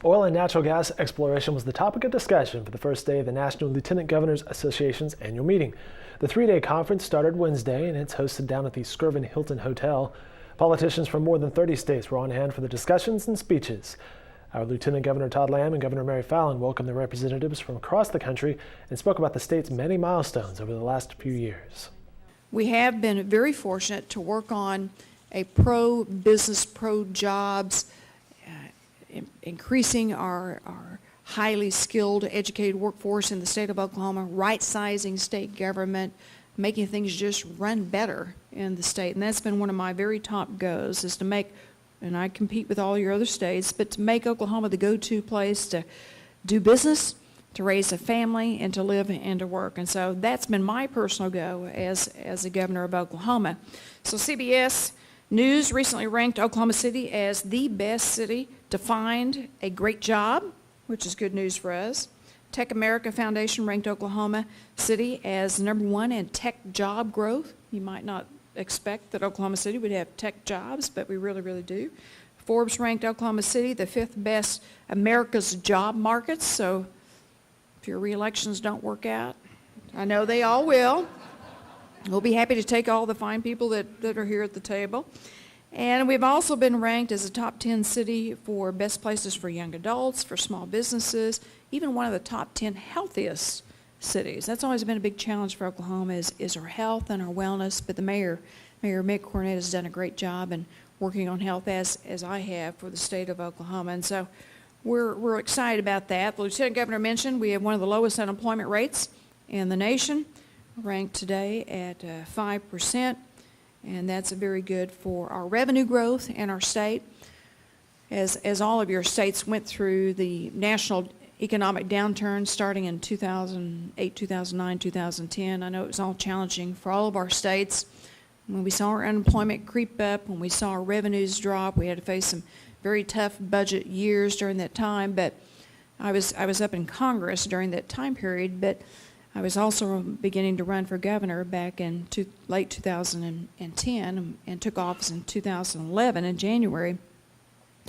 Oil and natural gas exploration was the topic of discussion for the first day of the National Lieutenant Governors Association's annual meeting. The three-day conference started Wednesday, and it's hosted down at the Skirvin Hilton Hotel. Politicians from more than 30 states were on hand for the discussions and speeches. Our Lieutenant Governor Todd Lamb and Governor Mary Fallin welcomed the representatives from across the country and spoke about the state's many milestones over the last few years. We have been very fortunate to work on a pro-business, pro-jobs, increasing our highly skilled, educated workforce in the state of Oklahoma, right-sizing state government, making things just run better in the state. And that's been one of my very top goals, is to make, and I compete with all your other states, but to make Oklahoma the go-to place to do business, to raise a family, and to live and to work. And so that's been my personal goal as the governor of Oklahoma. So CBS News recently ranked Oklahoma City as the best city to find a great job, which is good news for us. Tech America Foundation ranked Oklahoma City as #1 in tech job growth. You might not expect that Oklahoma City would have tech jobs, but we really, really do. Forbes ranked Oklahoma City the 5th best America's job markets. So if your re-elections don't work out, I know they all will, we'll be happy to take all the fine people that are here at the table. And we've also been ranked as a top 10 city for best places for young adults, for small businesses, even one of the top 10 healthiest cities. That's always been a big challenge for Oklahoma is our health and our wellness, but the Mayor Mick Cornett has done a great job in working on health as I have for the state of Oklahoma. And so we're excited about that. The Lieutenant Governor mentioned we have one of the lowest unemployment rates in the nation, ranked today at 5%, and that's very good for our revenue growth in our state. As all of your states went through the national economic downturn starting in 2008, 2009, 2010, I know it was all challenging for all of our states. When we saw our unemployment creep up, when we saw our revenues drop, we had to face some very tough budget years during that time. But I was up in Congress during that time period, but I was also beginning to run for governor back in late 2010 and took office in 2011 in January.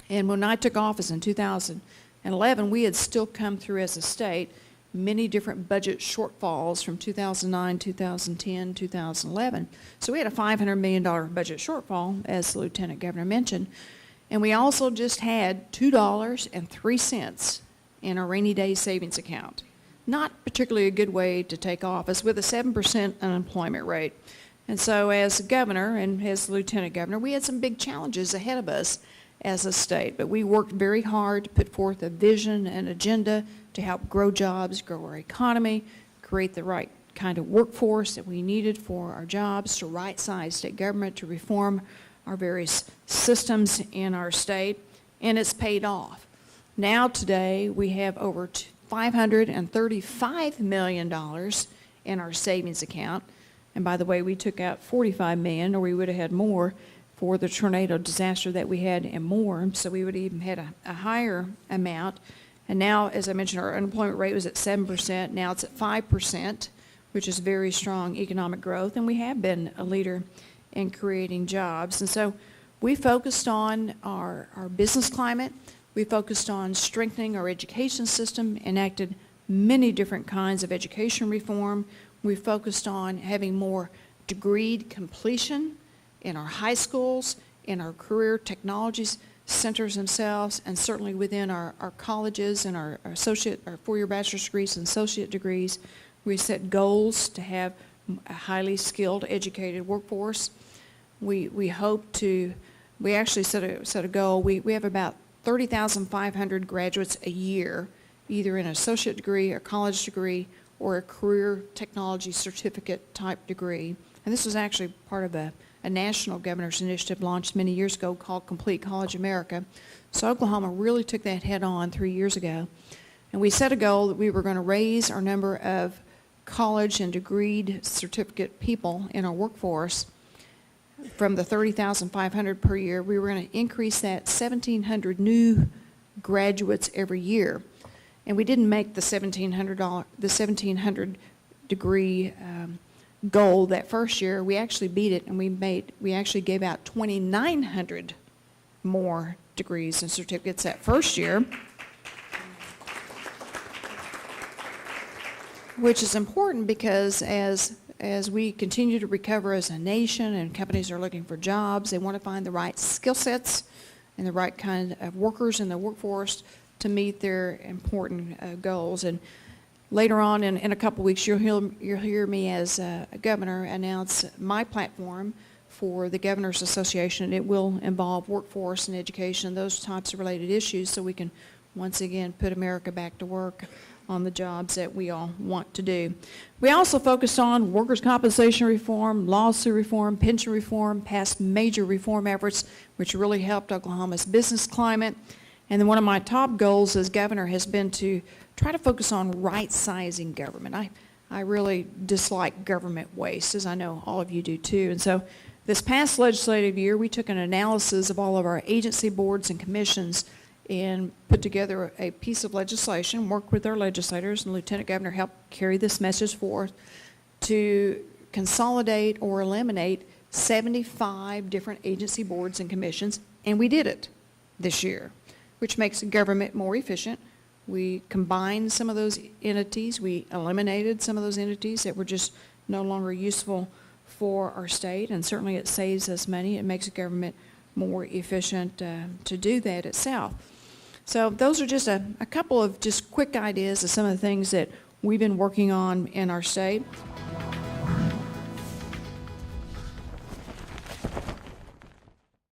And when I took office in 2011, we had still come through as a state many different budget shortfalls from 2009, 2010, 2011. So we had a $500 million budget shortfall, as the Lieutenant Governor mentioned. And we also just had $2.03 in our rainy day savings account. Not particularly a good way to take office with a 7% unemployment rate. And so as governor and as lieutenant governor, we had some big challenges ahead of us as a state, but we worked very hard to put forth a vision and agenda to help grow jobs, grow our economy, create the right kind of workforce that we needed for our jobs, to right-size state government, to reform our various systems in our state, and it's paid off. Now today we have over $535 million in our savings account. And by the way, we took out $45 million, or we would have had more for the tornado disaster that we had and more. So we would have even had a higher amount. And now, as I mentioned, our unemployment rate was at 7%. Now it's at 5%, which is very strong economic growth. And we have been a leader in creating jobs. And so we focused on our business climate. We focused on strengthening our education system, enacted many different kinds of education reform. We focused on having more degreed completion in our high schools, in our career technologies centers themselves, and certainly within our colleges and our four-year bachelor's degrees and associate degrees. We set goals to have a highly skilled, educated workforce. We actually set a goal. We have about 30,500 graduates a year, either in an associate degree, a college degree, or a career technology certificate type degree. And this was actually part of a national governor's initiative launched many years ago called Complete College America. So Oklahoma really took that head on 3 years ago. And we set a goal that we were going to raise our number of college and degreed certificate people in our workforce from the 30,500 per year. We were going to increase that 1,700 new graduates every year. And we didn't make the 1,700 degree goal that first year. We actually beat it, and we actually gave out 2,900 more degrees and certificates that first year. which is important because as we continue to recover as a nation and companies are looking for jobs, they want to find the right skill sets and the right kind of workers in the workforce to meet their important goals. And later on in a couple weeks, you'll hear me as a governor announce my platform for the Governors Association. It will involve workforce and education, those types of related issues, so we can once again put America back to work on the jobs that we all want to do. We also focused on workers' compensation reform, lawsuit reform, pension reform, passed major reform efforts, which really helped Oklahoma's business climate. And then one of my top goals as governor has been to try to focus on right-sizing government. I really dislike government waste, as I know all of you do too. And so this past legislative year, we took an analysis of all of our agency boards and commissions and put together a piece of legislation, worked with our legislators, and Lieutenant Governor helped carry this message forth to consolidate or eliminate 75 different agency boards and commissions, and we did it this year, which makes government more efficient. We combined some of those entities. We eliminated some of those entities that were just no longer useful for our state, and certainly it saves us money. It makes the government more efficient to do that itself. So those are just a couple of just quick ideas of some of the things that we've been working on in our state.